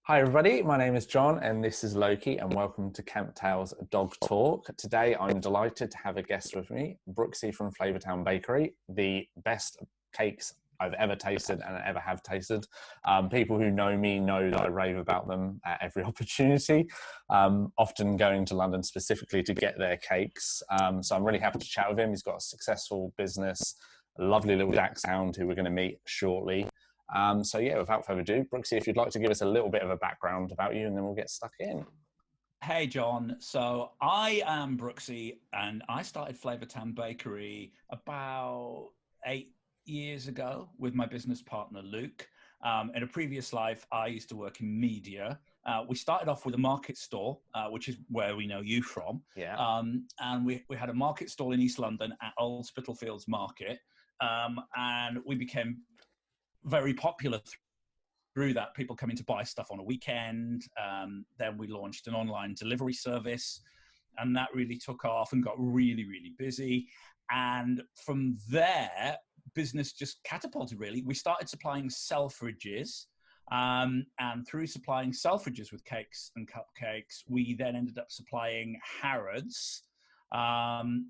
Hi everybody, my name is John and this is Loki and welcome to Camp Tales Dog Talk. Today I'm delighted to have a guest with me, Brooksy from Flavourtown Bakery, the best cakes I've ever tasted and ever have tasted. People who know me know that I rave about them at every opportunity, often going to London specifically to get their cakes. So I'm really happy to chat with him. He's got a successful business, a lovely little Dachshund who we're going to meet shortly. So yeah, without further ado, Brooksy, if you'd like to give us a little bit of a background about you and then we'll get stuck in. Hey, John. So I am Brooksy and I started Flavourtown Bakery about 8 years ago with my business partner, Luke. In a previous life, I used to work in media. We started off with a market stall, which is where we know you from. Yeah. And we had a market stall in East London at Old Spitalfields Market. And we became very popular through that, people coming to buy stuff on a weekend. Then we launched an online delivery service, and that really took off and got really, really busy. And from there, business just catapulted, really. We started supplying Selfridges, and through supplying Selfridges with cakes and cupcakes, we then ended up supplying Harrods.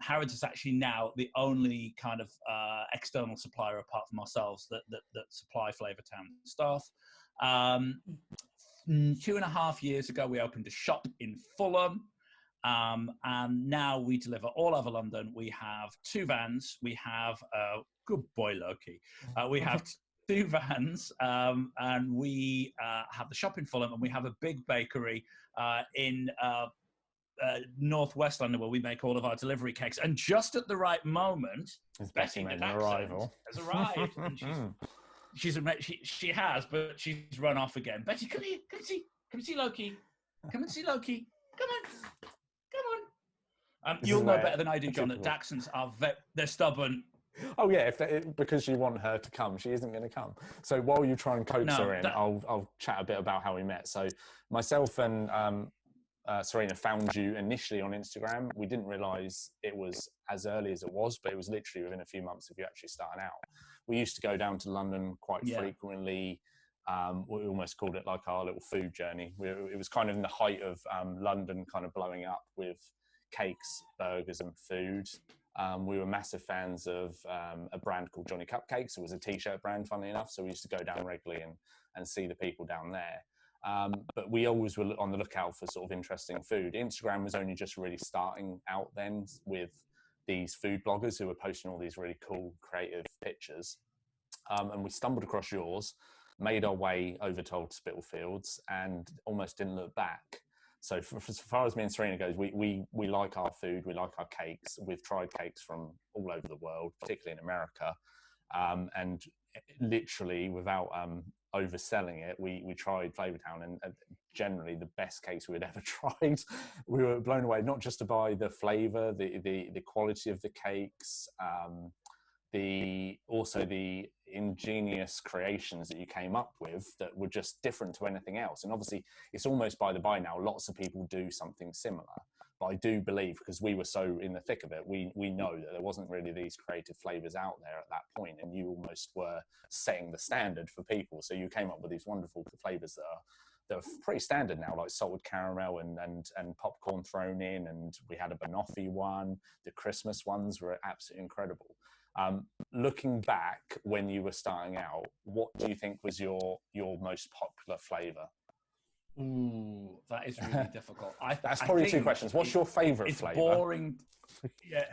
Harrods is actually now the only kind of external supplier apart from ourselves that supply Flavourtown stuff. 2.5 years ago, we opened a shop in Fulham, and now we deliver all over London. We have two vans. We have good boy Loki. We have two vans, and we have the shop in Fulham, and we have a big bakery in northwest London where we make all of our delivery cakes. And just at the right moment, Betty made an arrival. Has arrived, and she has, but she's run off again. Betty, come here, come see Loki, come and see Loki. Come on. You'll know better than I do, John, that Dachshunds are they're stubborn. Oh yeah, because you want her to come, she isn't going to come. So while you try and coax her in, I'll chat a bit about how we met. So myself and Serena found you initially on Instagram. We didn't realise it was as early as it was, but it was literally within a few months of you actually starting out. We used to go down to London quite frequently. We almost called it like our little food journey. It was kind of in the height of London kind of blowing up with cakes, burgers and food. We were massive fans of a brand called Johnny Cupcakes. It was a t-shirt brand, funnily enough. So we used to go down regularly and see the people down there. But we always were on the lookout for sort of interesting food. Instagram was only just really starting out then with these food bloggers who were posting all these really cool, creative pictures. And we stumbled across yours, made our way over to Old Spitalfields and almost didn't look back. So for as far as me and Serena goes, we like our food, we like our cakes. We've tried cakes from all over the world, particularly in America. And literally without overselling it, we tried Flavourtown, and generally the best cakes we had ever tried. We were blown away, not just by the flavour, the quality of the cakes, also the ingenious creations that you came up with that were just different to anything else. And obviously it's almost by the by now, lots of people do something similar. But I do believe, because we were so in the thick of it, we know that there wasn't really these creative flavors out there at that point, and you almost were setting the standard for people. So you came up with these wonderful flavors that are pretty standard now, like salted caramel and popcorn thrown in, and we had a banoffee one. The Christmas ones were absolutely incredible. Looking back when you were starting out, what do you think was your most popular flavor? Ooh, that is really difficult. That's probably two questions. What's your favorite flavor? It's boring. Yeah.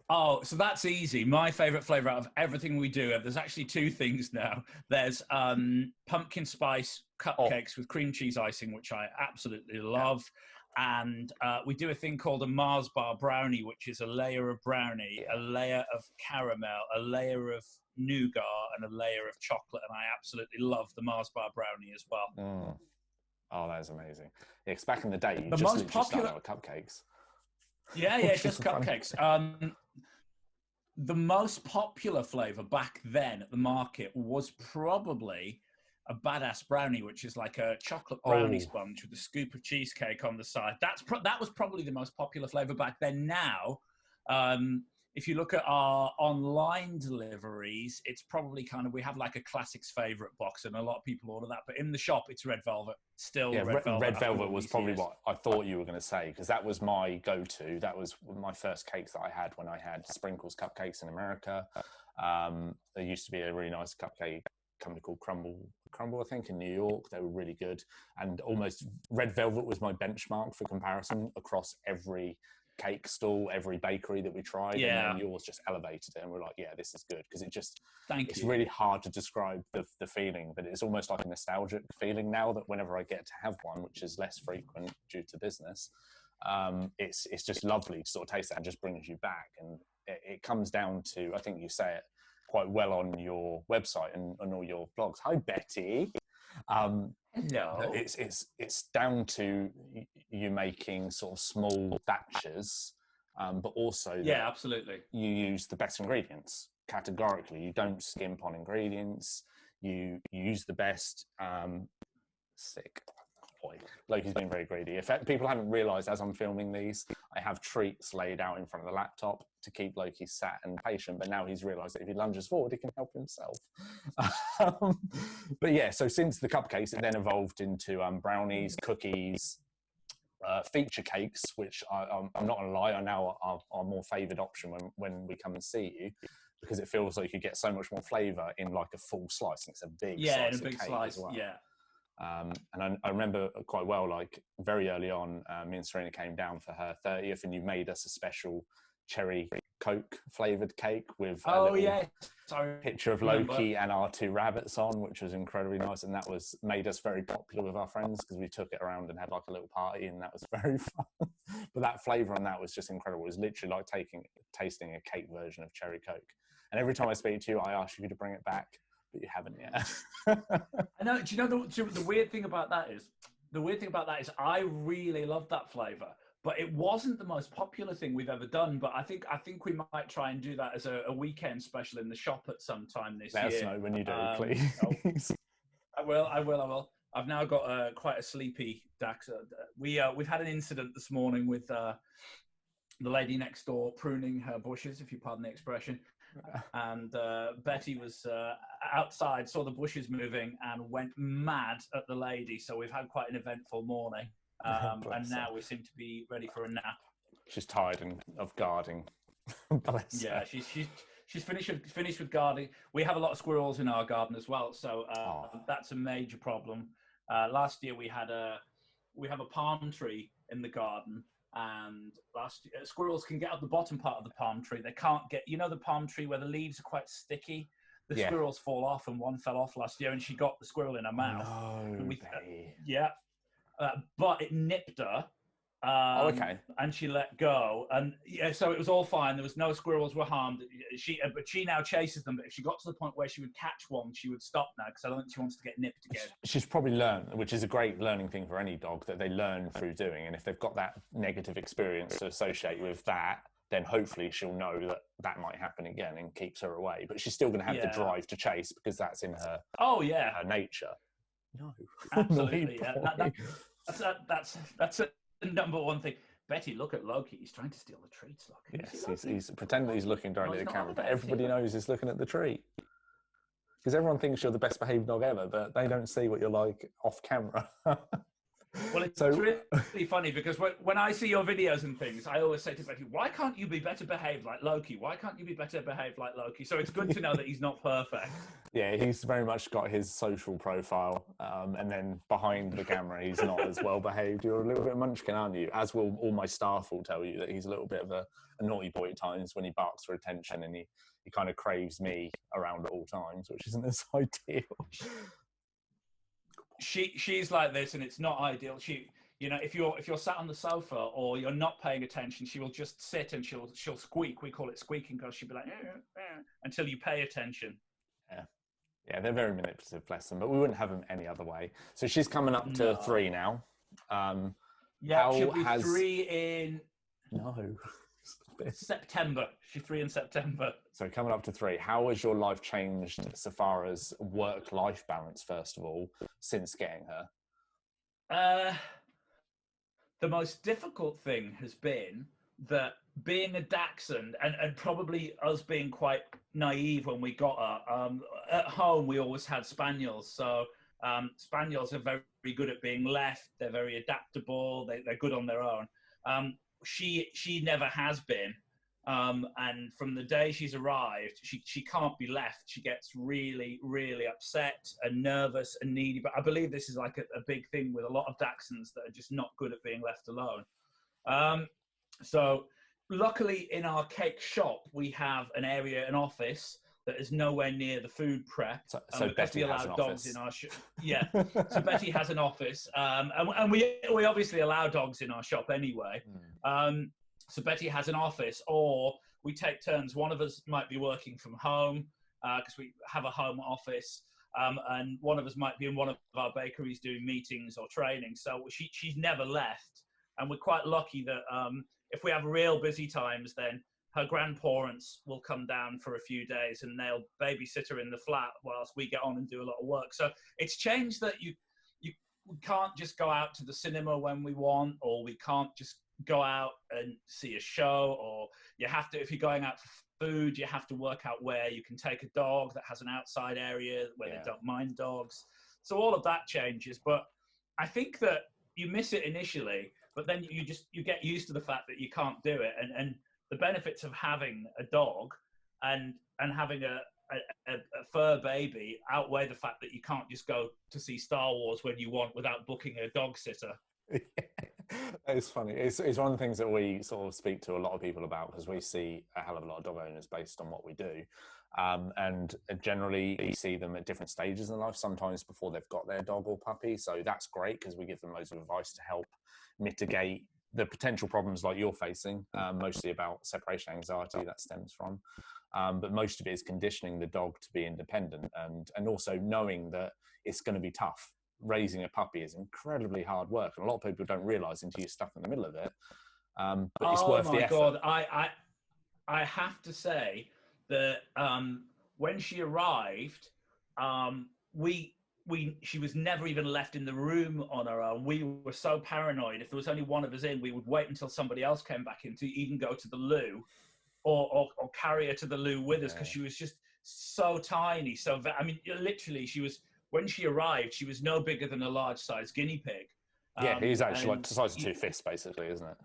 Oh, so that's easy. My favorite flavor out of everything we do, there's actually two things now. There's pumpkin spice cupcakes with cream cheese icing, which I absolutely love. And we do a thing called a Mars bar brownie, which is a layer of brownie, a layer of caramel, a layer of nougat, and a layer of chocolate. And I absolutely love the Mars bar brownie as well. Mm. Oh, that is amazing. Yeah, because back in the day, you just literally started out with cupcakes. Yeah, just cupcakes. The most popular flavor back then at the market was probably a badass brownie, which is like a chocolate brownie sponge with a scoop of cheesecake on the side. That was probably the most popular flavor back then. Now, if you look at our online deliveries, it's probably kind of, we have like a classics favorite box, and a lot of people order that. But in the shop, it's red velvet. Still, red velvet. Red velvet was probably what I thought you were going to say, because that was my go-to. That was my first cakes that I had when I had Sprinkles cupcakes in America. There used to be a really nice cupcake company called Crumble, I think, in New York. They were really good, and almost red velvet was my benchmark for comparison across every cake stall, every bakery that we tried. Yeah. And then yours just elevated it, and we're like, yeah, this is good, because it just it's really hard to describe the feeling, but it's almost like a nostalgic feeling now, that whenever I get to have one, which is less frequent due to business, it's just lovely to sort of taste that, and just brings you back. And it comes down to, I think you say it quite well on your website and on all your blogs. Hi, Betty. No, it's down to you making sort of small batches, but also absolutely, you use the best ingredients. Categorically, you don't skimp on ingredients. You use the best. Sick. Boy, Loki's being very greedy. If people haven't realised, as I'm filming these, I have treats laid out in front of the laptop to keep Loki sat and patient, but now he's realised that if he lunges forward, he can help himself. But yeah, so since the cupcakes, it then evolved into brownies, cookies, feature cakes, which I'm not going to lie, are now our more favoured option when we come and see you, because it feels like you get so much more flavour in like a full slice. And it's a big slice of cake as well. Yeah. And I remember quite well, like very early on, me and Serena came down for her 30th, and you made us a special cherry Coke flavoured cake with a picture of Loki and our two rabbits on, which was incredibly nice. And that made us very popular with our friends, because we took it around and had like a little party, and that was very fun. But that flavour on that was just incredible. It was literally like tasting a cake version of cherry Coke. And every time I speak to you, I ask you to bring it back, but you haven't yet. I know. Do you know the weird thing about that is? The weird thing about that is I really love that flavour, but it wasn't the most popular thing we've ever done. But I think we might try and do that as a weekend special in the shop at some time this year. Let us know when you do, please. I will. I've now got quite a sleepy Dax. We've had an incident this morning with the lady next door pruning her bushes, if you pardon the expression. And Betty was outside, saw the bushes moving, and went mad at the lady. So we've had quite an eventful morning, and now we seem to be ready for a nap. She's tired of guarding. Bless her. She's finished with guarding. We have a lot of squirrels in our garden as well, so that's a major problem. Last year we have a palm tree in the garden. And squirrels can get up the bottom part of the palm tree. They can't get, the palm tree where the leaves are quite sticky. The squirrels fall off, and one fell off last year, and she got the squirrel in her mouth. But it nipped her. Okay. And she let go, and so it was all fine. There was no squirrels were harmed. But she now chases them. But if she got to the point where she would catch one, she would stop now, because I don't think she wants to get nipped again. She's probably learned, which is a great learning thing for any dog, that they learn through doing. And if they've got that negative experience to associate with that, then hopefully she'll know that might happen again and keeps her away. But she's still going to have the drive to chase, because that's in her. Her nature. No, absolutely. That's a number one thing. Betty, look at Loki. He's trying to steal the treats. Yes, he's pretending that he's looking directly at the camera, but everybody knows he's looking at the treat. Because everyone thinks you're the best behaved dog ever, but they don't see what you're like off camera. Well, it's really funny, because when I see your videos and things, I always say to Betty, why can't you be better behaved like Loki? Why can't you be better behaved like Loki? So it's good to know that he's not perfect. Yeah, he's very much got his social profile. And then behind the camera, he's not as well behaved. You're a little bit munchkin, aren't you? As will all my staff will tell you, that he's a little bit of a naughty boy at times when he barks for attention, and he kind of craves me around at all times, which isn't as ideal. She's like this, and it's not ideal. If you're sat on the sofa or you're not paying attention, she will just sit and she'll squeak. We call it squeaking, because she'll be like until you pay attention. Yeah, they're very manipulative, bless them. But we wouldn't have them any other way. So she's coming up to 3 now. She'll be 3 in September. She's 3 in September. So coming up to 3, how has your life changed so far as work-life balance, first of all, since getting her? The most difficult thing has been that being a Dachshund, and probably us being quite naive when we got her, at home we always had Spaniels. So Spaniels are very, very good at being left. They're very adaptable. They're good on their own. She never has been. And from the day she's arrived, she can't be left. She gets really, really upset and nervous and needy. But I believe this is like a big thing with a lot of Dachshunds that are just not good at being left alone. So luckily in our cake shop, we have an area, an office that is nowhere near the food prep. So Betty we allow has an dogs office. in our shop. Yeah. So Betty has an office. And we obviously allow dogs in our shop anyway. So Betty has an office, or we take turns. One of us might be working from home because we have a home office. And one of us might be in one of our bakeries doing meetings or training. So she's never left. And we're quite lucky that if we have real busy times, then her grandparents will come down for a few days and they'll babysit her in the flat whilst we get on and do a lot of work. So it's changed that we can't just go out to the cinema when we want, or we can't just go out and see a show, or you have to, if you're going out for food, you have to work out where you can take a dog that has an outside area where they don't mind dogs. So all of that changes, but I think that you miss it initially, but then you get used to the fact that you can't do it, and the benefits of having a dog and having a fur baby outweigh the fact that you can't just go to see Star Wars when you want without booking a dog sitter. It's funny. It's one of the things that we sort of speak to a lot of people about, because we see a hell of a lot of dog owners based on what we do. And generally you see them at different stages in life, sometimes before they've got their dog or puppy. So that's great because we give them loads of advice to help mitigate the potential problems like you're facing, mostly about separation anxiety that stems from. But most of it is conditioning the dog to be independent, and also knowing that it's going to be tough. Raising a puppy is incredibly hard work, and a lot of people don't realize until you're stuck in the middle of it. But it's worth the effort. Oh my God, I have to say that when she arrived, she was never even left in the room on her own. We were so paranoid. If there was only one of us in, we would wait until somebody else came back in to even go to the loo, or carry her to the loo with us, because she was just so tiny. So I mean, literally, when she arrived, she was no bigger than a large-sized guinea pig. Yeah, he's actually like the size of two fists, basically, isn't it?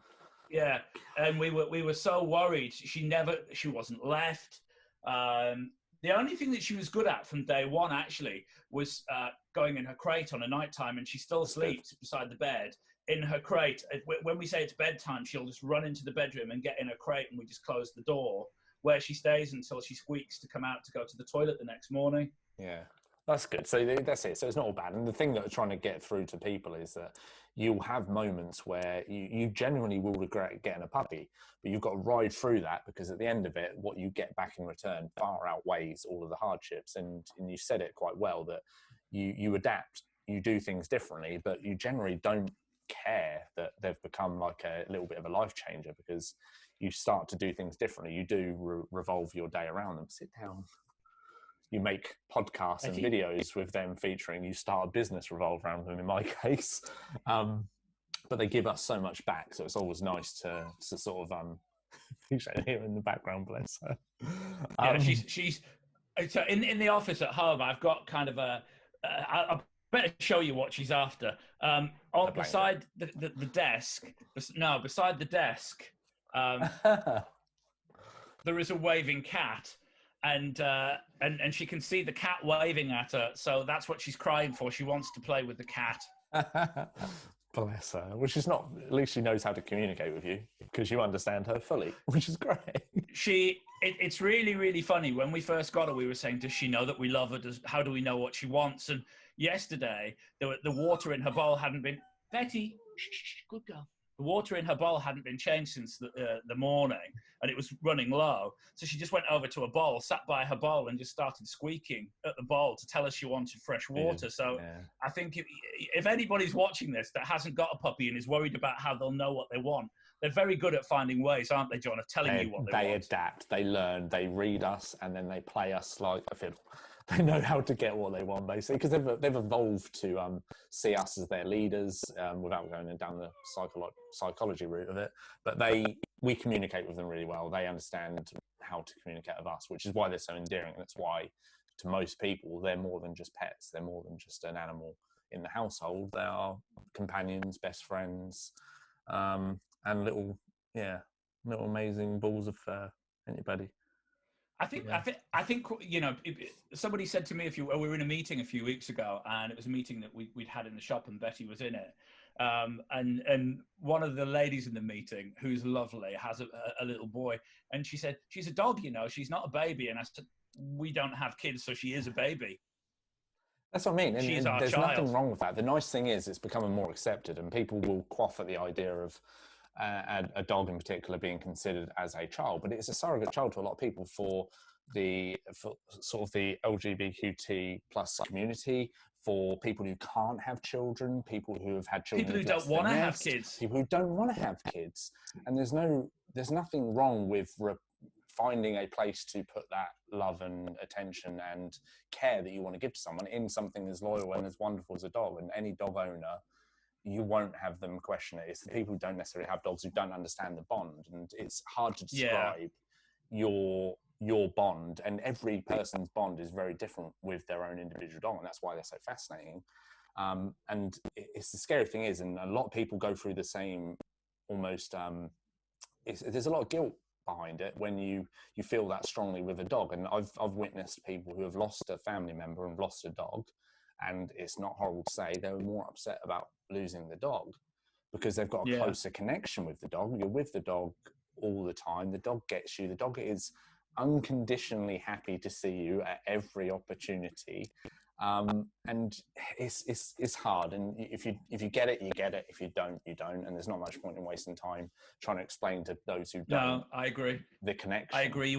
Yeah, and we were so worried. She wasn't left. The only thing that she was good at from day one, actually, was going in her crate on a nighttime, and she still sleeps beside the bed in her crate. When we say it's bedtime, she'll just run into the bedroom and get in her crate, and we just close the door, where she stays until she squeaks to come out to go to the toilet the next morning. Yeah. That's good. So that's it. So it's not all bad. And the thing that we're trying to get through to people is that you'll have moments where you genuinely will regret getting a puppy, but you've got to ride through that, because at the end of it, what you get back in return far outweighs all of the hardships. And you said it quite well, that you adapt, you do things differently, but you generally don't care that they've become like a little bit of a life changer, because you start to do things differently. You do revolve your day around them. Sit down. You make podcasts and videos with them featuring, you start a business revolve around them in my case. But they give us so much back. So it's always nice to sort of, here in the background, bless her. Yeah, she's so in the office at home, I've got kind of I'll better show you what she's after. Beside the desk, beside the desk, there is a waving cat. And she can see the cat waving at her, so that's what she's crying for. She wants to play with the cat. Bless her. Which is not, at least she knows how to communicate with you, because you understand her fully, which is great. It's really, really funny. When we first got her, we were saying, does she know that we love her? How do we know what she wants? And yesterday, the water in her bowl hadn't been... Betty, shh, good girl. The water in her bowl hadn't been changed since the morning, and it was running low. So she just went over to a bowl, sat by her bowl, and just started squeaking at the bowl to tell us she wanted fresh water. So I think if anybody's watching this that hasn't got a puppy and is worried about how they'll know what they want, they're very good at finding ways, aren't they, John, of telling you what they want. They adapt, they learn, they read us, and then they play us like a fiddle. They know how to get what they want, basically, because they've evolved to see us as their leaders without going down the psychology route of it. But we communicate with them really well. They understand how to communicate with us, which is why they're so endearing. And that's why, to most people, they're more than just pets. They're more than just an animal in the household. They are companions, best friends, and little amazing balls of fur. Anybody? I think you know, somebody said to me we were in a meeting a few weeks ago, and it was a meeting that we'd had in the shop, and Betty was in it. And one of the ladies in the meeting, who's lovely, has a little boy, and she said, she's a dog, you know, she's not a baby. And I said, we don't have kids, so she is a baby. That's what I mean. And there's nothing wrong with that. The nice thing is it's becoming more accepted, and people will quaff at the idea of a dog in particular being considered as a child, but it's a surrogate child to a lot of people for sort of the LGBTQ plus community, for people who can't have children, people who have had children, people who don't want to have kids, people who don't want to have kids. And there's nothing wrong with finding a place to put that love and attention and care that you want to give to someone in something as loyal and as wonderful as a dog. And any dog owner, you won't have them question it. It's the people who don't necessarily have dogs who don't understand the bond, and it's hard to describe your bond, and every person's bond is very different with their own individual dog, and that's why they're so fascinating. And it's the scary thing is, and a lot of people go through the same almost there's a lot of guilt behind it when you feel that strongly with a dog. And I've witnessed people who have lost a family member and lost a dog, and it's not horrible to say they were more upset about losing the dog because they've got a closer connection with the dog. You're with the dog all the time. The dog gets you. The dog is unconditionally happy to see you at every opportunity. And it's hard. And if you get it, you get it. If you don't, you don't. And there's not much point in wasting time trying to explain to those who don't. No, I agree. The connection. I agree.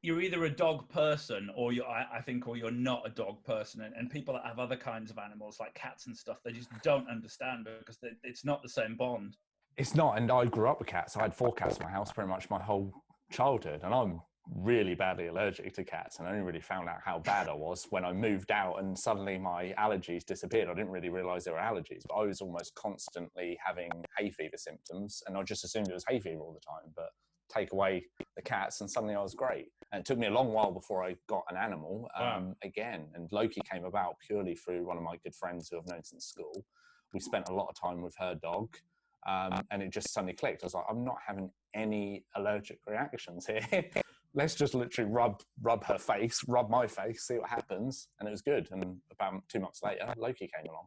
You're either a dog person, or you're not a dog person. And people that have other kinds of animals like cats and stuff, they just don't understand because it's not the same bond. It's not. And I grew up with cats. I had 4 cats in my house pretty much my whole childhood, and I'm really badly allergic to cats, and I only really found out how bad I was when I moved out and suddenly my allergies disappeared. I didn't really realize they were allergies, but I was almost constantly having hay fever symptoms, and I just assumed it was hay fever all the time. But take away the cats and suddenly I was great. And it took me a long while before I got an animal again. And Loki came about purely through one of my good friends who I've known since school. We spent a lot of time with her dog, and it just suddenly clicked. I was like, I'm not having any allergic reactions here. Let's just literally rub her face, rub my face, see what happens. And it was good. And about 2 months later, Loki came along.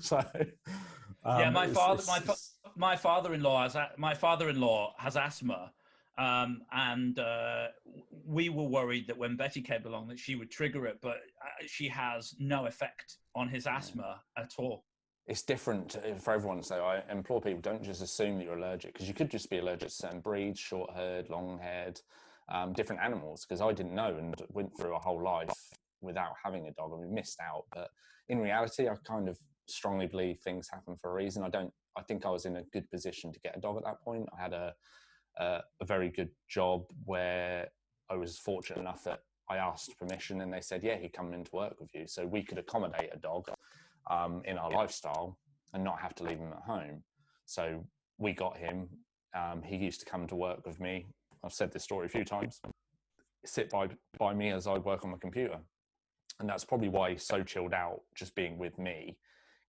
So my father-in-law has asthma, and we were worried that when Betty came along that she would trigger it, but she has no effect on his asthma at all. It's different for everyone. So I implore people, don't just assume that you're allergic, because you could just be allergic to certain breeds, short-haired, long-haired, different animals, because I didn't know and went through a whole life without having a dog, and we missed out. But in reality, I kind of strongly believe things happen for a reason. I think I was in a good position to get a dog at that point. I had a very good job where I was fortunate enough that I asked permission and they said, yeah, he'd come in to work with you. So we could accommodate a dog in our lifestyle and not have to leave him at home. So we got him. He used to come to work with me. I've said this story a few times. Sit by me as I work on the computer. And that's probably why he's so chilled out just being with me,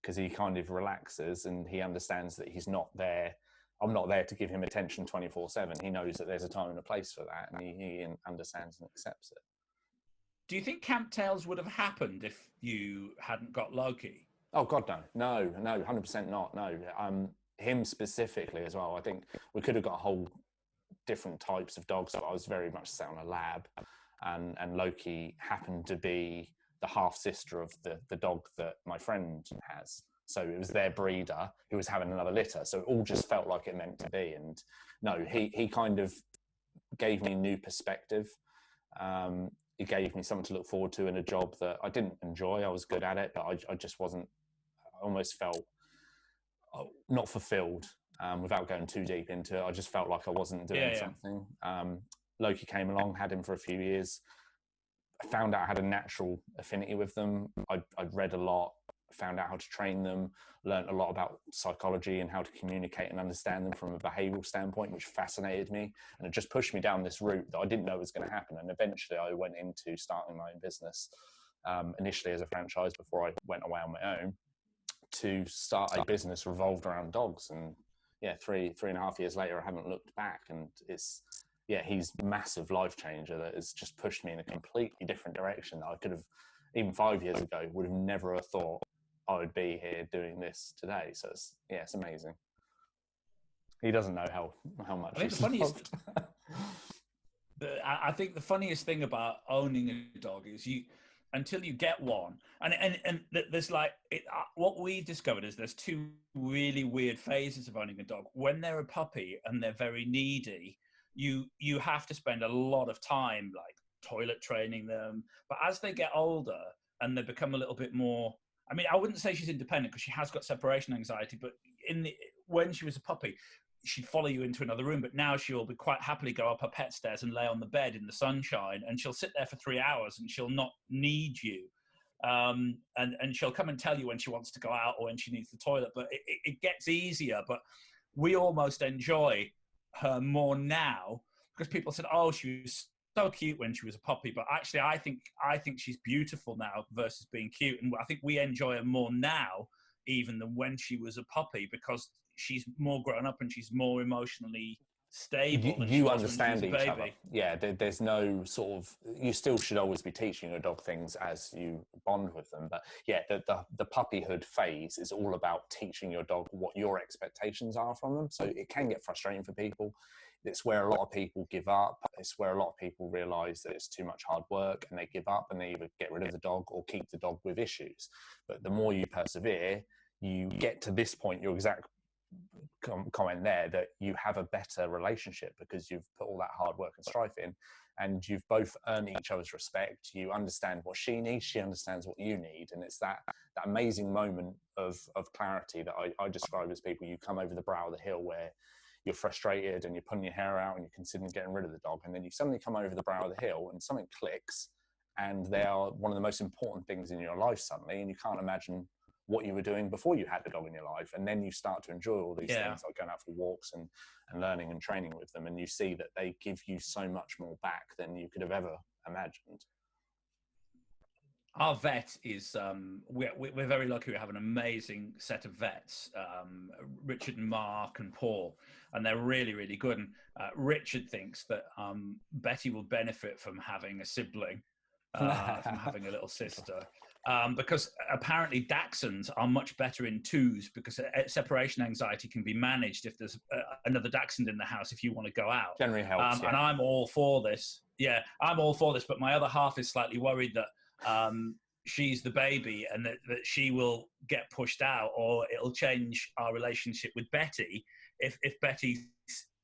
because he kind of relaxes and he understands that he's not there. I'm not there to give him attention 24/7. He knows that there's a time and a place for that, and he understands and accepts it. Do you think Camp Tales would have happened if you hadn't got Loki? Oh God, no, 100% not. No, him specifically as well. I think we could have got a whole different types of dogs, but I was very much set on a lab, and Loki happened to be the half sister of the dog that my friend has. So it was their breeder who was having another litter. So it all just felt like it meant to be. And no, he kind of gave me new perspective. He gave me something to look forward to in a job that I didn't enjoy. I was good at it, but I just wasn't, I almost felt not fulfilled. without going too deep into it. I just felt like I wasn't doing something. Loki came along, had him for a few years. I found out I had a natural affinity with them. I'd read a lot, found out how to train them, learned a lot about psychology and how to communicate and understand them from a behavioral standpoint, which fascinated me. And it just pushed me down this route that I didn't know was going to happen. And eventually I went into starting my own business, initially as a franchise before I went away on my own, to start a business revolved around dogs. And yeah, three and a half years later, I haven't looked back. And it's, he's a massive life changer that has just pushed me in a completely different direction that I could have, even 5 years ago, would have never have thought I would be here doing this today. So it's amazing. He doesn't know how much. I think I think the funniest thing about owning a dog is until you get one, and there's like what we discovered is there's two really weird phases of owning a dog. When they're a puppy and they're very needy, you have to spend a lot of time like toilet training them. But as they get older and they become a little bit more, I mean, I wouldn't say she's independent because she has got separation anxiety, but when she was a puppy, she'd follow you into another room. But now she'll be quite happily go up her pet stairs and lay on the bed in the sunshine, and she'll sit there for 3 hours and she'll not need you. And she'll come and tell you when she wants to go out or when she needs the toilet, but it gets easier. But we almost enjoy her more now because people said, oh, she was so cute when she was a puppy, but actually I think she's beautiful now versus being cute. And I think we enjoy her more now even than when she was a puppy because she's more grown up and she's more emotionally stable. You understand each other. Yeah, there's no sort of, you still should always be teaching your dog things as you bond with them. But yeah, the puppyhood phase is all about teaching your dog what your expectations are from them. So it can get frustrating for people. It's where a lot of people give up. It's where a lot of people realize that it's too much hard work and they give up and they either get rid of the dog or keep the dog with issues. But the more you persevere, you get to this point, your exact comment there, that you have a better relationship because you've put all that hard work and strife in and you've both earned each other's respect. You understand what she needs, she understands what you need, and it's that amazing moment of clarity that I describe as people, you come over the brow of the hill where you're frustrated and you're pulling your hair out and you're considering getting rid of the dog, and then you suddenly come over the brow of the hill and something clicks and they are one of the most important things in your life suddenly, and you can't imagine what you were doing before you had a dog in your life. And then you start to enjoy all these things, like going out for walks and learning and training with them. And you see that they give you so much more back than you could have ever imagined. Our vet is, we're very lucky. We have an amazing set of vets, Richard and Mark and Paul, and they're really, really good. And Richard thinks that Betty will benefit from having a sibling, from having a little sister. Because apparently Dachshunds are much better in twos because separation anxiety can be managed if there's another Dachshund in the house if you want to go out. Generally helps, And I'm all for this. Yeah, I'm all for this, but my other half is slightly worried that she's the baby and that she will get pushed out, or it'll change our relationship with Betty if Betty's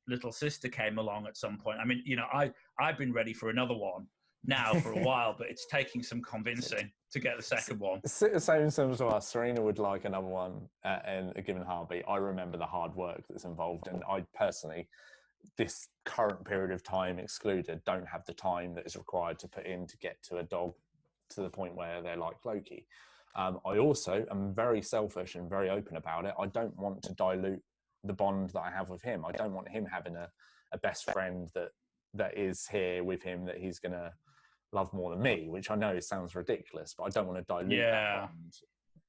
little sister came along at some point. I mean, you know, I've been ready for another one now for a while, but it's taking some convincing to get the second one. Same to us. Serena would like another one in a given heartbeat. I remember the hard work that's involved, and I personally, this current period of time excluded, don't have the time that is required to put in to get to a dog to the point where they're like Loki. I also am very selfish and very open about it. I don't want to dilute the bond that I have with him. I don't want him having a best friend that is here with him that he's going to love more than me, which I know sounds ridiculous, but I don't want to dilute that bond.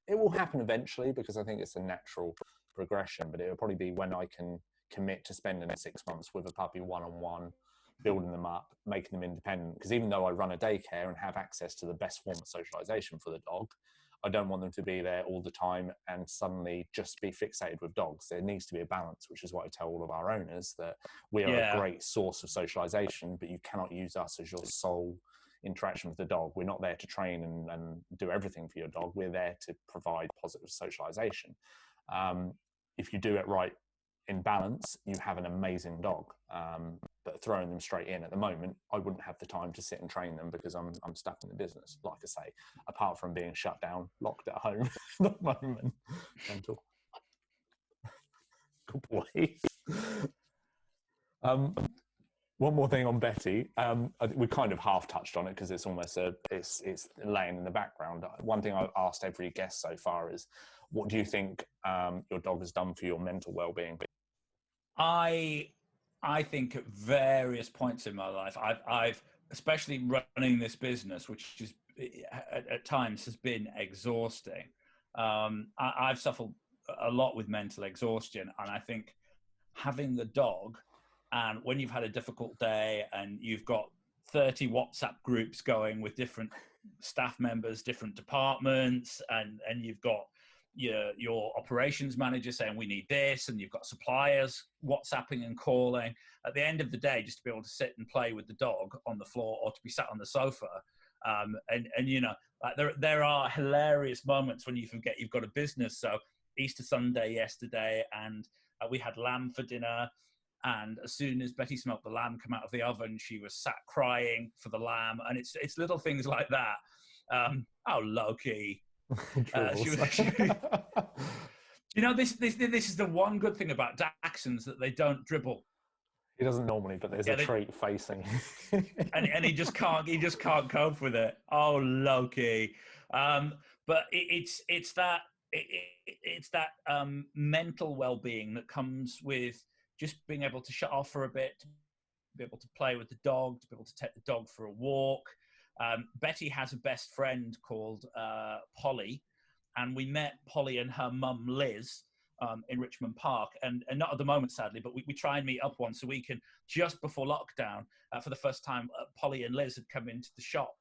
It will happen eventually because I think it's a natural progression, but it'll probably be when I can commit to spending 6 months with a puppy one-on-one, building them up, making them independent. Because even though I run a daycare and have access to the best form of socialization for the dog, I don't want them to be there all the time and suddenly just be fixated with dogs. There needs to be a balance, which is what I tell all of our owners, that we are a great source of socialization, but you cannot use us as your sole interaction with the dog. We're not there to train and do everything for your dog. We're there to provide positive socialization. If you do it right in balance, you have an amazing dog. But throwing them straight in at the moment, I wouldn't have the time to sit and train them because I'm stuck in the business, like I say, apart from being shut down, locked at home at the moment. Gentle. Boy. One more thing on Betty. We kind of half touched on it because it's almost it's laying in the background. One thing I've asked every guest so far is, what do you think your dog has done for your mental well-being? I think at various points in my life, I've especially running this business, which is at times has been exhausting. I've suffered a lot with mental exhaustion, and I think having the dog, and when you've had a difficult day and you've got 30 WhatsApp groups going with different staff members, different departments, and you've got your operations manager saying we need this, and you've got suppliers WhatsApping and calling. At the end of the day, just to be able to sit and play with the dog on the floor or to be sat on the sofa, and you know, like there are hilarious moments when you forget you've got a business. So Easter Sunday yesterday, and we had lamb for dinner. And as soon as Betty smelt the lamb come out of the oven, she was sat crying for the lamb. And it's little things like that. Oh, Loki. You know, this is the one good thing about Dachshunds, that they don't dribble. He doesn't normally, but there's a trait facing. and he just can't cope with it. Oh, Loki. But it's that mental well-being that comes with just being able to shut off for a bit, to be able to play with the dog, to be able to take the dog for a walk. Betty has a best friend called Polly, and we met Polly and her mum Liz in Richmond Park, and not at the moment, sadly, but we try and meet up once a week. And just before lockdown, for the first time, Polly and Liz had come into the shop,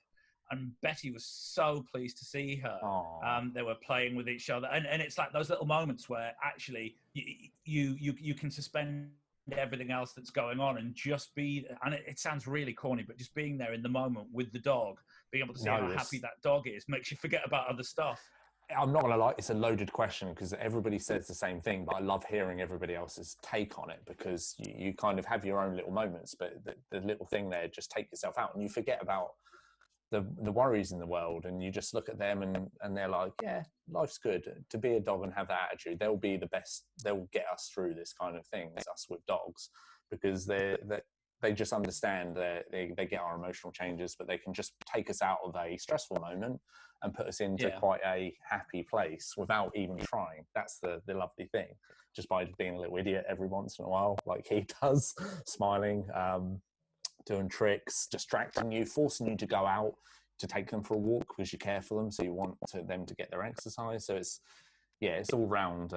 and Betty was so pleased to see her. They were playing with each other, and it's like those little moments where actually you can suspend everything else that's going on and just be, and it sounds really corny, but just being there in the moment with the dog, being able to see how happy that dog is, makes you forget about other stuff. I'm not gonna lie, it's a loaded question because everybody says the same thing, but I love hearing everybody else's take on it, because you kind of have your own little moments, but the little thing there, just take yourself out and you forget about the worries in the world, and you just look at them and they're like, yeah, life's good. To be a dog and have that attitude, they'll be the best. They'll get us through this kind of thing. It's us with dogs, because they just understand that they get our emotional changes, but they can just take us out of a stressful moment and put us into quite a happy place without even trying. That's the lovely thing, just by being a little idiot every once in a while, like he does, smiling, doing tricks, distracting you, forcing you to go out to take them for a walk because you care for them, so you want them to get their exercise. So it's all round,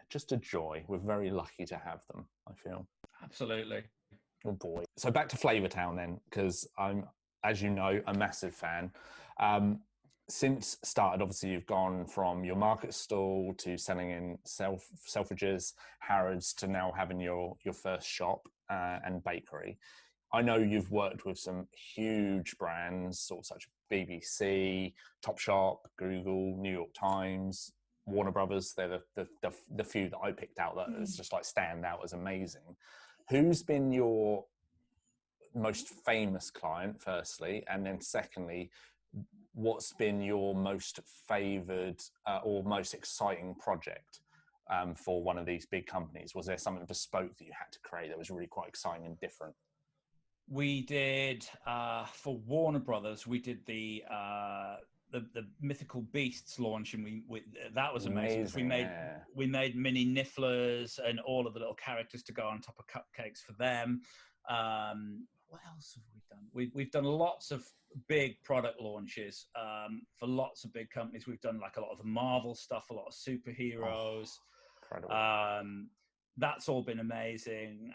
just a joy. We're very lucky to have them, I feel. Absolutely. Oh boy. So back to Flavourtown then, because I'm, as you know, a massive fan. Since started, obviously you've gone from your market stall to selling in Selfridges, Harrods, to now having your first shop and bakery. I know you've worked with some huge brands, sort of such as BBC, Topshop, Google, New York Times, Warner Brothers. They're the few that I picked out that is just like stand out as amazing. Who's been your most famous client, firstly, and then secondly, what's been your most favoured or most exciting project for one of these big companies? Was there something bespoke that you had to create that was really quite exciting and different? We did for Warner Brothers. We did the Mythical Beasts launch, and that was amazing. We made mini Nifflers and all of the little characters to go on top of cupcakes for them. What else have we done? We've done lots of big product launches for lots of big companies. We've done like a lot of the Marvel stuff, a lot of superheroes. That's all been amazing.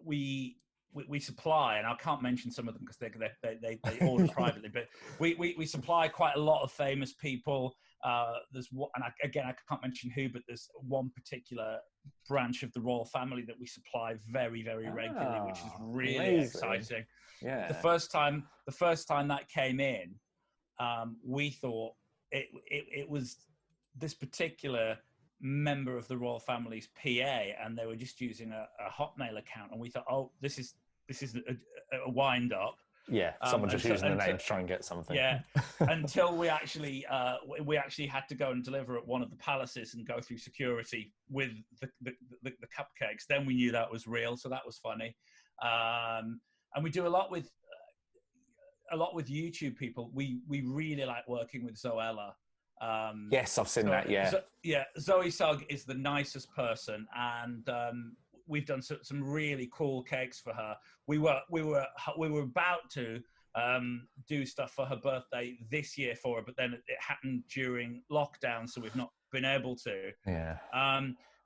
We supply, and I can't mention some of them because they order privately, but we supply quite a lot of famous people. There's one, and I can't mention who, but there's one particular branch of the royal family that we supply very, very regularly, which is really exciting. Yeah. The first time that came in, we thought it was this particular member of the royal family's PA, and they were just using a Hotmail account, and we thought, oh, this is a wind up. Yeah, someone just using the name to try and get something. Yeah, until we actually had to go and deliver at one of the palaces and go through security with the cupcakes. Then we knew that was real, so that was funny. And we do a lot with YouTube people. We really like working with Zoella. Yes, I've seen that. Yeah, Zoe Sugg is the nicest person, and we've done some really cool cakes for her. We were about to do stuff for her birthday this year for her, but then it happened during lockdown, so we've not been able to. Yeah.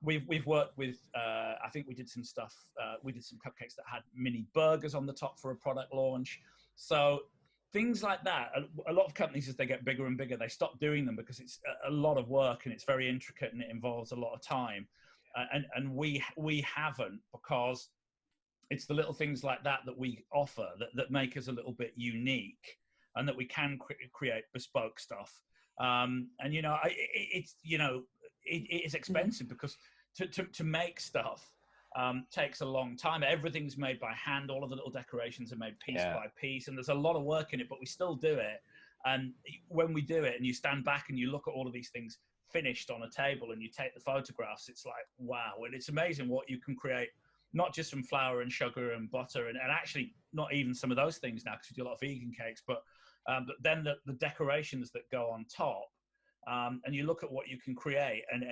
We've worked with. I think we did some stuff. We did some cupcakes that had mini burgers on the top for a product launch. So things like that. A lot of companies, as they get bigger and bigger, they stop doing them because it's a lot of work and it's very intricate and it involves a lot of time. And we haven't, because it's the little things like that we offer that make us a little bit unique, and that we can create bespoke stuff. And it's it is expensive because to make stuff takes a long time. Everything's made by hand. All of the little decorations are made piece by piece, and there's a lot of work in it, but we still do it. And when we do it, and you stand back and you look at all of these things finished on a table and you take the photographs, it's like, wow. And it's amazing what you can create, not just from flour and sugar and butter, and actually not even some of those things now, because we do a lot of vegan cakes, but then the decorations that go on top, and you look at what you can create, and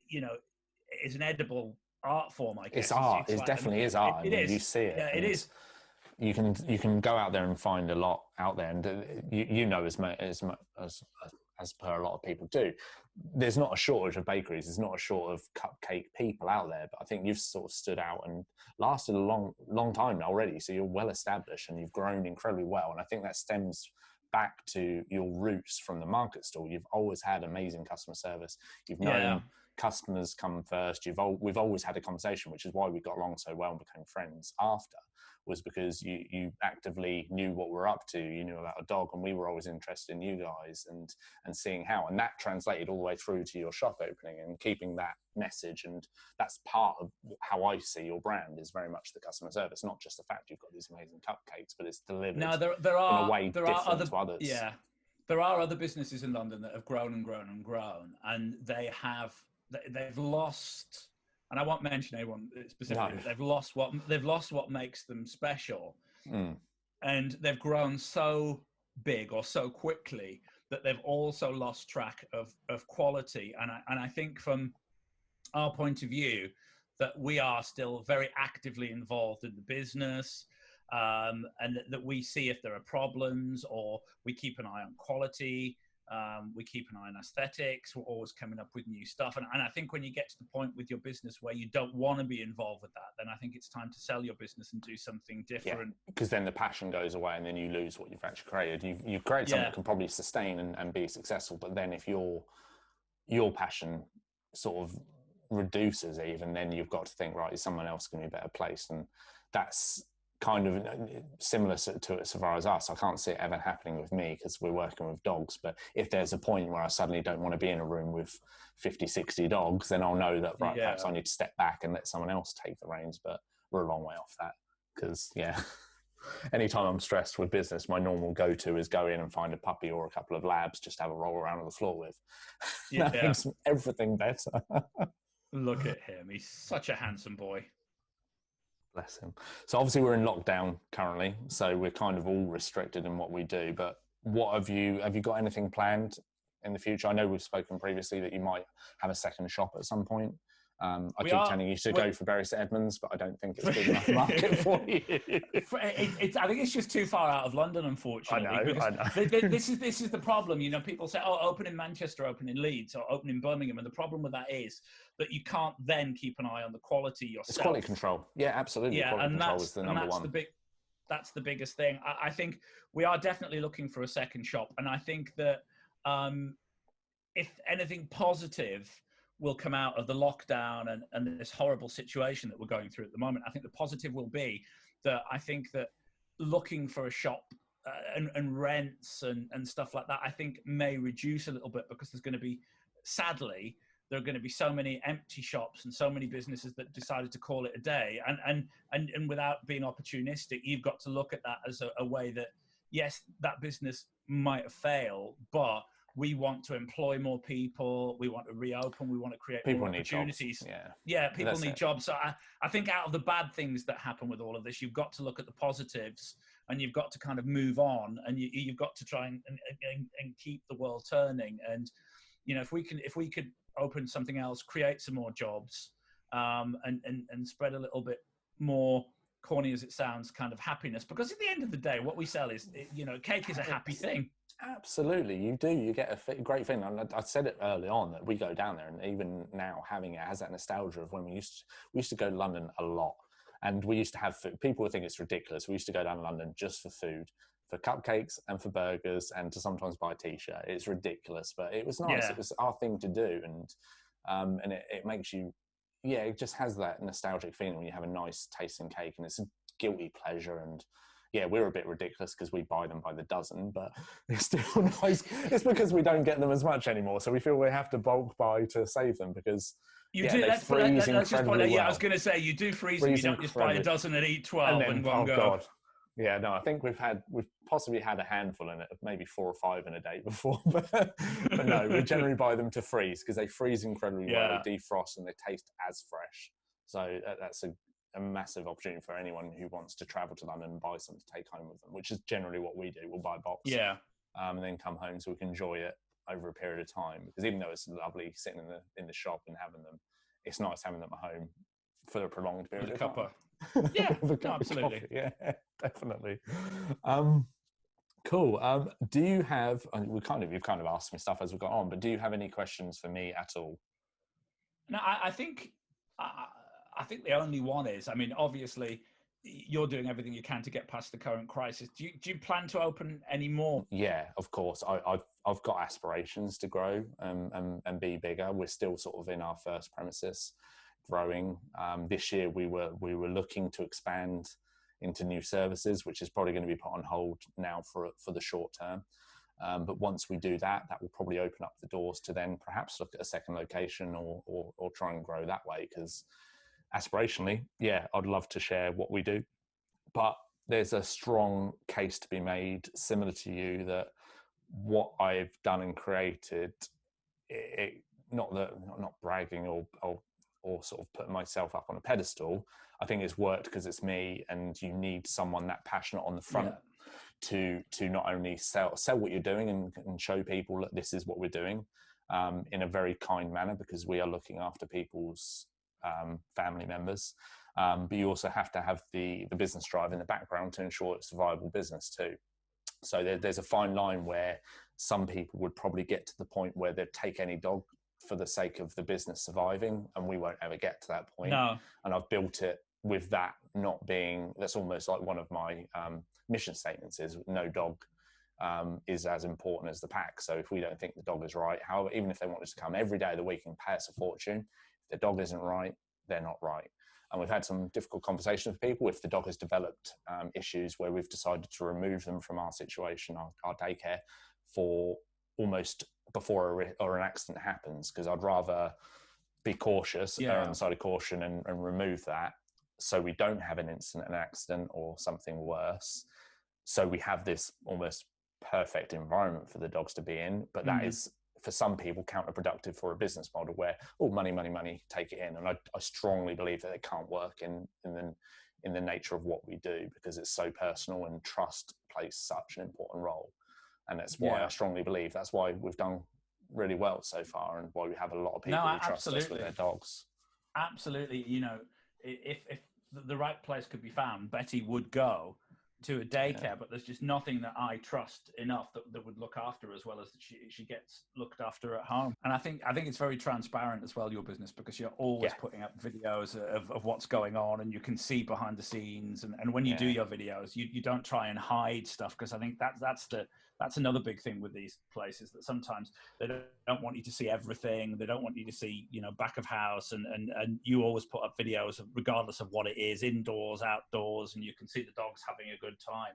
it's an edible art form, I guess. It's art. It definitely is art. It is. You see it. Yeah, it is. You can go out there and find a lot out there, and as per a lot of people do, there's not a shortage of bakeries. There's not a shortage of cupcake people out there. But I think you've sort of stood out and lasted a long time now already. So you're well established and you've grown incredibly well. And I think that stems back to your roots from the market stall. You've always had amazing customer service. You've known customers come first. We've always had a conversation, which is why we got along so well and became friends after, was because you actively knew what we're up to. You knew about a dog, and we were always interested in you guys and seeing how. And that translated all the way through to your shop opening and keeping that message. And that's part of how I see your brand, is very much the customer service, not just the fact you've got these amazing cupcakes, but it's delivered in a way different to others. Yeah, there are other businesses in London that have grown and grown and grown, and they've lost. And I won't mention anyone specifically. No. They've lost what makes them special, and they've grown so big or so quickly that they've also lost track of quality. And I think from our point of view, that we are still very actively involved in the business, and that we see if there are problems, or we keep an eye on quality. We keep an eye on aesthetics. We're always coming up with new stuff. And I think when you get to the point with your business where you don't want to be involved with that, then I think it's time to sell your business and do something different. Because then the passion goes away and then you lose what you've actually created. You've created something that can probably sustain and be successful. But then if your passion sort of reduces even, then you've got to think, right, is someone else going to be a better place? And that's kind of similar to it so far as us. I can't see it ever happening with me because we're working with dogs. But if there's a point where I suddenly don't want to be in a room with 50, 60 dogs, then I'll know that, right, perhaps I need to step back and let someone else take the reins. But we're a long way off that because, anytime I'm stressed with business, my normal go-to is go in and find a puppy or a couple of labs just to have a roll around on the floor with. That makes everything better. Look at him. He's such a handsome boy. Bless him. So obviously we're in lockdown currently, so we're kind of all restricted in what we do. But what have you got anything planned in the future? I know we've spoken previously that you might have a second shop at some point. I keep telling you to go for Bury St Edmunds, but I don't think it's big enough market for you. I think it's just too far out of London, unfortunately. I know. This is the problem. People say, oh, open in Manchester, open in Leeds, or open in Birmingham. And the problem with that is that you can't then keep an eye on the quality yourself. It's quality control. Yeah, absolutely. Yeah, quality control is the number one. That's the biggest thing. I think we are definitely looking for a second shop. And I think that if anything positive will come out of the lockdown and this horrible situation that we're going through at the moment, I think the positive will be that I think that looking for a shop and rents and stuff like that, I think may reduce a little bit, because there's going to be, sadly, there are going to be so many empty shops and so many businesses that decided to call it a day. And without being opportunistic, you've got to look at that as a way that, yes, that business might have failed, but we want to employ more people. We want to reopen. We want to create more opportunities. Yeah, people need jobs. So I think out of the bad things that happen with all of this, you've got to look at the positives, and you've got to kind of move on, and you've got to try and keep the world turning. And if we could open something else, create some more jobs, and spread a little bit more, corny as it sounds, kind of happiness, because at the end of the day, what we sell is, cake is a happy thing. Absolutely, you do. You get a great thing. And I said it early on that we go down there, and even now having it has that nostalgia of when we used to go to London a lot, and we used to have food. People would think it's ridiculous. We used to go down to London just for food, for cupcakes and for burgers, and to sometimes buy a t-shirt. It's ridiculous, but it was nice. It was our thing to do, and it makes you, it just has that nostalgic feeling when you have a nice tasting cake, and it's a guilty pleasure. And we're a bit ridiculous because we buy them by the dozen, but it's still nice. It's because we don't get them as much anymore, so we feel we have to bulk buy to save them, because you do. Let's just point out. Yeah, I was going to say, you do freeze them. You don't just buy a dozen and eat 12 in one go. God. Yeah, no, I think we've possibly had a handful in it, maybe 4 or 5 in a day before, but no, we generally buy them to freeze because they freeze incredibly well, they defrost, and they taste as fresh. So that's a massive opportunity for anyone who wants to travel to London and buy some to take home with them, which is generally what we do. We'll buy a box, and then come home so we can enjoy it over a period of time. Because even though it's lovely sitting in the shop and having them, it's nice having them at home for a prolonged period of time. Yeah, absolutely. Yeah, definitely. Cool. Do you have? You've kind of asked me stuff as we've got on, but do you have any questions for me at all? No, I think the only one is, I mean, obviously, you're doing everything you can to get past the current crisis. Do you plan to open any more? Yeah, of course. I've got aspirations to grow and be bigger. We're still sort of in our first premises, growing. This year we were looking to expand into new services, which is probably going to be put on hold now for the short term. But once we do that will probably open up the doors to then perhaps look at a second location or try and grow that way, because aspirationally, I'd love to share what we do. But there's a strong case to be made, similar to you, that what I've done and created, not bragging or sort of putting myself up on a pedestal, I think it's worked because it's me, and you need someone that passionate on the front to not only sell what you're doing and show people that this is what we're doing in a very kind manner, because we are looking after people's family members, but you also have to have the business drive in the background to ensure it's a viable business too. So there's a fine line where some people would probably get to the point where they'd take any dog for the sake of the business surviving, and we won't ever get to that point. No. And I've built it with that not being, that's almost like one of my mission statements is no dog is as important as the pack. So if we don't think the dog is right, however, even if they want us to come every day of the week and pay us a fortune, if the dog isn't right, they're not right. And we've had some difficult conversations with people if the dog has developed issues where we've decided to remove them from our situation, our daycare, for almost before an accident happens, because I'd rather be cautious, err on the side of caution, and remove that so we don't have an incident, an accident, or something worse. So we have this almost perfect environment for the dogs to be in, but that is, for some people, counterproductive for a business model where, money, money, money, take it in. And I strongly believe that it can't work in the nature of what we do, because it's so personal, and trust plays such an important role. And that's why I strongly believe that's why we've done really well so far, and why we have a lot of people who trust us with their dogs. Absolutely. If the right place could be found, Betty would go to a daycare, but there's just nothing that I trust enough that would look after her as well as she gets looked after at home. And I think it's very transparent as well, your business, because you're always putting up videos of what's going on, and you can see behind the scenes. And when you do your videos, you don't try and hide stuff, because I think that's another big thing with these places, that sometimes they don't want you to see everything. They don't want you to see, back of house, and you always put up videos regardless of what it is, indoors, outdoors, and you can see the dogs having a good time.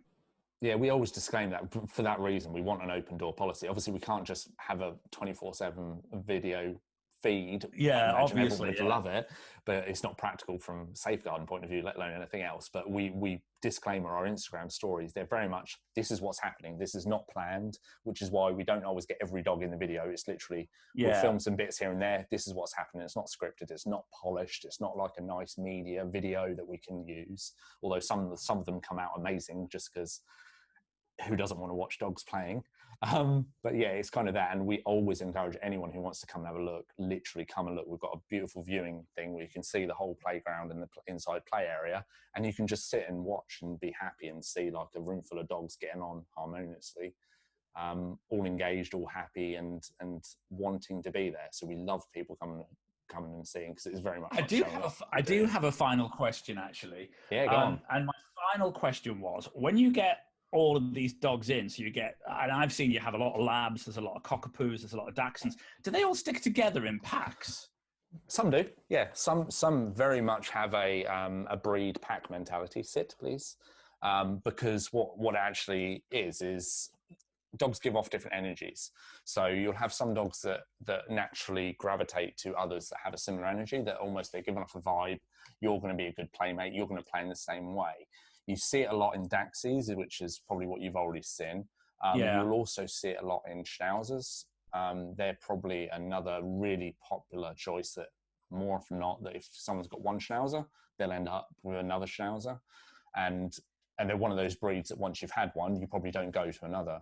Yeah, we always disclaim that for that reason. We want an open door policy. Obviously, we can't just have a 24/7 video feed. Yeah, I imagine obviously, everybody would love it, but it's not practical from a safeguarding point of view, let alone anything else. But we disclaimer our Instagram stories, they're very much, this is what's happening. This is not planned, which is why we don't always get every dog in the video. It's literally, we'll film some bits here and there. This is what's happening. It's not scripted. It's not polished. It's not like a nice media video that we can use. Although some of them come out amazing, just because who doesn't want to watch dogs playing? But yeah, it's kind of that. And we always encourage anyone who wants to come and have a look, literally come and look. We've got a beautiful viewing thing where you can see the whole playground and the inside play area, and you can just sit and watch and be happy and see like a room full of dogs getting on harmoniously, all engaged, all happy, and wanting to be there. So we love people coming and seeing, because it's very much I do have a final question, actually. Yeah, go on. And my final question was, when you get all of these dogs in, so you get, and I've seen you have a lot of labs, there's a lot of cockapoos, there's a lot of dachshunds, do they all stick together in packs? Some do, yeah. Some very much have a breed pack mentality. Sit, please. Because what it actually is dogs give off different energies. So you'll have some dogs that naturally gravitate to others that have a similar energy, that almost they're giving off a vibe. You're going to be a good playmate. You're going to play in the same way. You see it a lot in Daxies, which is probably what you've already seen. You'll also see it a lot in Schnauzers. They're probably another really popular choice, that more often than not, that if someone's got one Schnauzer, they'll end up with another Schnauzer. And they're one of those breeds that once you've had one, you probably don't go to another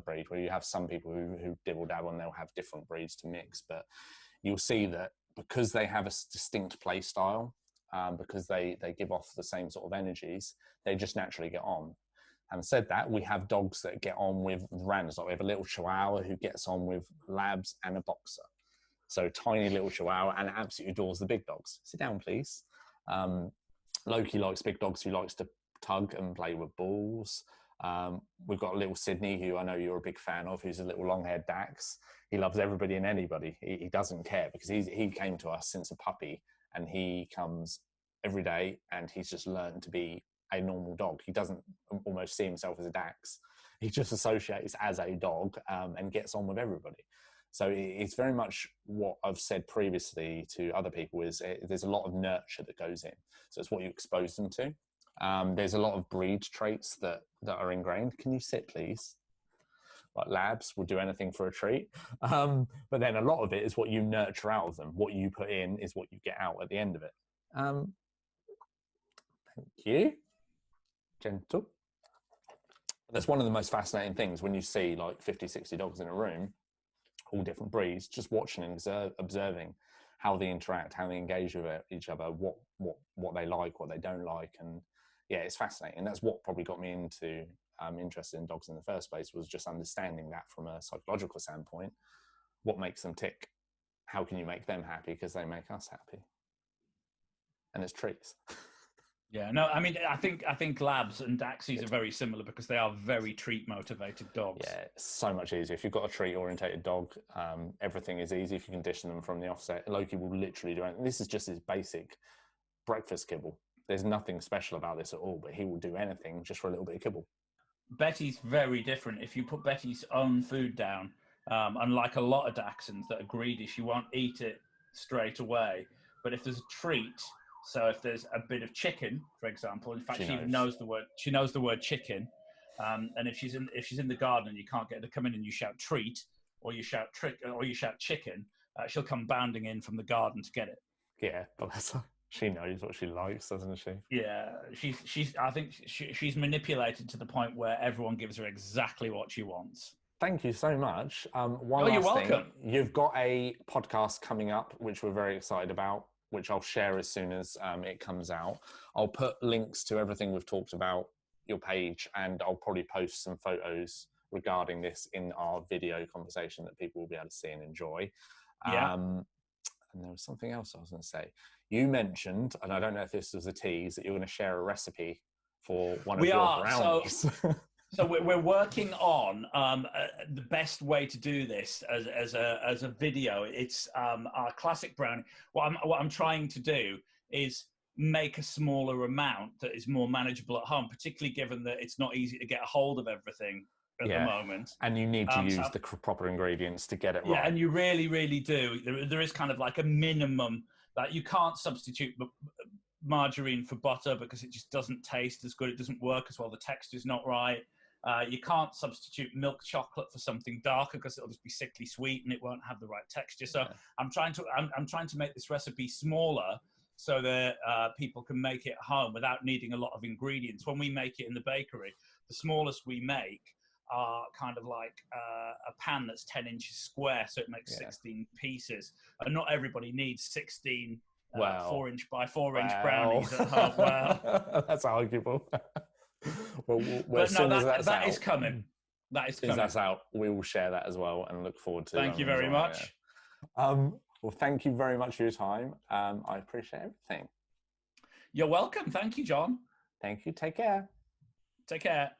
breed, where you have some people who dibble dabble and they'll have different breeds to mix. But you'll see that because they have a distinct play style, because they give off the same sort of energies, they just naturally get on. Having said that, we have dogs that get on with randoms. Like we have a little Chihuahua who gets on with labs and a boxer. So tiny little Chihuahua, and absolutely adores the big dogs. Sit down, please. Loki likes big dogs, who likes to tug and play with balls. We've got a little Sydney, who I know you're a big fan of, who's a little long-haired Dax. He loves everybody and anybody. He doesn't care, because he came to us since a puppy, and he comes every day, and he's just learned to be a normal dog. He doesn't almost see himself as a Dax. He just associates as a dog, and gets on with everybody. So it's very much what I've said previously to other people, is there's a lot of nurture that goes in. So it's what you expose them to. There's a lot of breed traits that are ingrained. Can you sit, please? Like labs will do anything for a treat. But then a lot of it is what you nurture out of them. What you put in is what you get out at the end of it. Thank you. Gentle. That's one of the most fascinating things when you see like 50, 60 dogs in a room, all different breeds, just watching and observing how they interact, how they engage with each other, what they like, what they don't like. And yeah, it's fascinating. And that's what probably got me into interested in dogs in the first place, was just understanding that from a psychological standpoint. What makes them tick? How can you make them happy? Because they make us happy. And it's treats. Yeah, no, I mean, I think labs and Daxies are very similar, because they are very treat motivated dogs. Yeah, it's so much easier. If you've got a treat orientated dog, everything is easy. If you condition them from the offset, Loki will literally do anything. This is just his basic breakfast kibble. There's nothing special about this at all, but he will do anything just for a little bit of kibble. Betty's very different. If you put Betty's own food down, unlike a lot of Dachshunds that are greedy, she won't eat it straight away. But if there's a treat, so if there's a bit of chicken, for example, in fact, she even knows the word. She knows the word chicken. And if she's in the garden and you can't get her to come in, and you shout treat, or you shout chicken, she'll come bounding in from the garden to get it. Yeah, but she knows what she likes, doesn't she? Yeah, I think she's manipulated to the point where everyone gives her exactly what she wants. Thank you so much. You're welcome. You've got a podcast coming up, which we're very excited about, which I'll share as soon as it comes out. I'll put links to everything we've talked about, your page, and I'll probably post some photos regarding this in our video conversation that people will be able to see and enjoy. Yeah. And there was something else I was going to say. You mentioned, and I don't know if this was a tease, that you're going to share a recipe for one of your brownies. So we're working on the best way to do this as a video. It's our classic brownie. What I'm trying to do is make a smaller amount that is more manageable at home, particularly given that it's not easy to get a hold of everything at the moment. And you need to use the proper ingredients to get it right. Yeah, and you really, really do. There is kind of like a minimum that you can't substitute margarine for butter because it just doesn't taste as good. It doesn't work as well. The texture's not right. You can't substitute milk chocolate for something darker because it'll just be sickly sweet and it won't have the right texture. So I'm trying to make this recipe smaller so that people can make it at home without needing a lot of ingredients. When we make it in the bakery, the smallest we make are kind of like a pan that's 10 inches square, so it makes 16 pieces. And not everybody needs 16 4-inch by 4-inch brownies at home. Wow. That's arguable. Well, that is coming. That is coming. That's out, we will share that as well and look forward to it. Thank you very much. Well, thank you very much for your time. I appreciate everything. You're welcome. Thank you, John. Thank you. Take care. Take care.